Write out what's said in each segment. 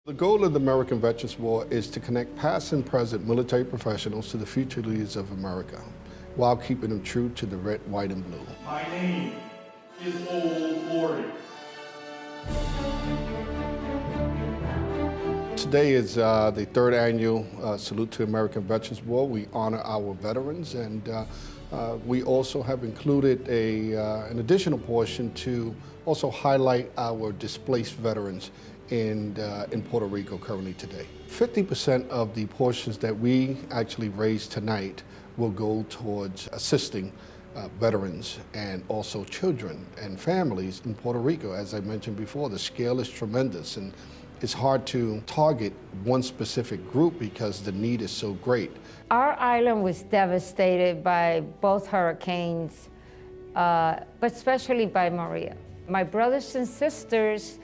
The goal of the American Veterans War is to connect past and present military professionals to the future leaders of America, while keeping them true to the red, white, and blue. My name is Old Glory. Today is the third annual Salute to American Veterans War. We honor our veterans, and we also have included an additional portion to also highlight our displaced veterans in Puerto Rico currently today. 50% of the portions that we actually raise tonight will go towards assisting veterans and also children and families in Puerto Rico. As I mentioned before, the scale is tremendous, and it's hard to target one specific group because the need is so great. Our island was devastated by both hurricanes, but especially by Maria. My brothers and sisters,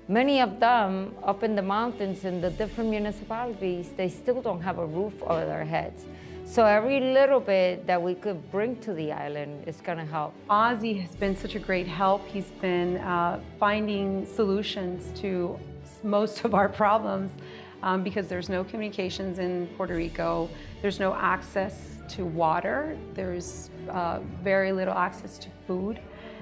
many of them up in the mountains in the different municipalities, they still don't have a roof over their heads. So every little bit that we could bring to the island is going to help. OZZY has been such a great help. He's been finding solutions to most of our problems because there's no communications in Puerto Rico. There's no access to water. There's very little access to food.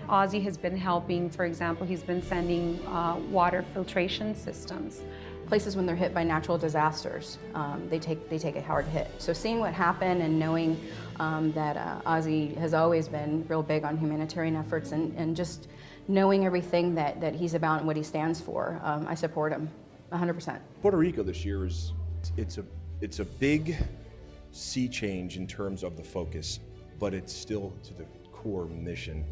OZZY has been helping, for example, he's been sending water filtration systems. Places when they're hit by natural disasters, they take a hard hit. So seeing what happened and knowing that OZZY has always been real big on humanitarian efforts and just knowing everything that he's about and what he stands for, I support him 100%. Puerto Rico this year it's a big sea change in terms of the focus, but it's still to the core mission.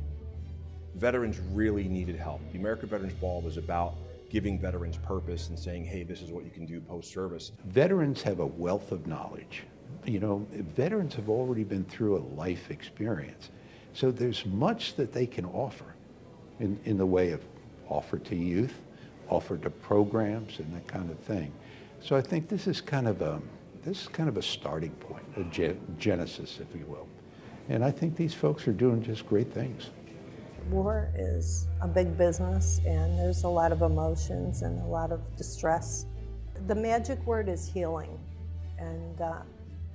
Veterans really needed help. The American Veterans Ball was about giving veterans purpose and saying, hey, this is what you can do post-service. Veterans have a wealth of knowledge. You know, veterans have already been through a life experience. So there's much that they can offer in the way of offer to youth, offer to programs and that kind of thing. So I think this is kind of a starting point, a genesis, if you will. And I think these folks are doing just great things. War is a big business, and there's a lot of emotions and a lot of distress. The magic word is healing, and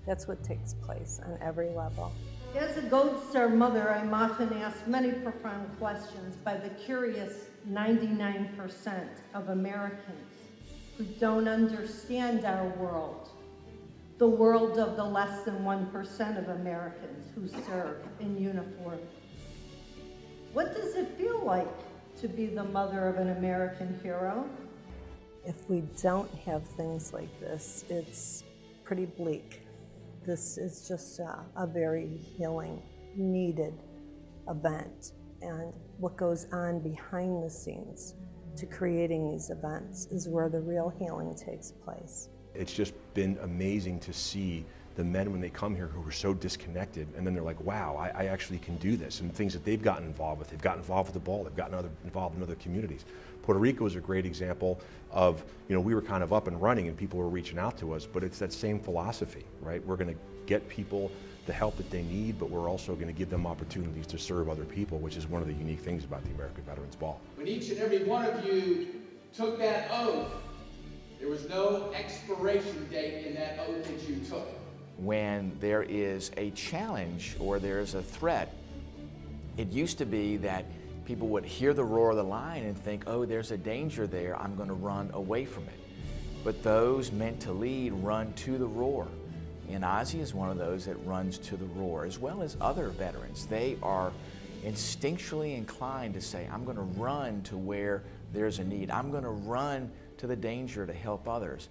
that's what takes place on every level. As a Gold Star mother, I'm often asked many profound questions by the curious 99% of Americans who don't understand our world, the world of the less than 1% of Americans who serve in uniform. What does it feel like to be the mother of an American hero? If we don't have things like this, it's pretty bleak. This is just a very healing, needed event. And what goes on behind the scenes to creating these events is where the real healing takes place. It's just been amazing to see the men when they come here who are so disconnected, and then they're like, wow, I actually can do this, and things that they've gotten involved with. They've gotten involved with the ball, they've gotten involved in other communities. Puerto Rico is a great example of, you know, we were kind of up and running and people were reaching out to us, but it's that same philosophy, right? We're gonna get people the help that they need, but we're also gonna give them opportunities to serve other people, which is one of the unique things about the American Veterans Ball. When each and every one of you took that oath, there was no expiration date in that oath that you took. When there is a challenge or there's a threat, it used to be that people would hear the roar of the lion and think, oh, there's a danger there, I'm going to run away from it. But those meant to lead run to the roar. And OZZY is one of those that runs to the roar, as well as other veterans. They are instinctually inclined to say, I'm going to run to where there's a need. I'm going to run to the danger to help others.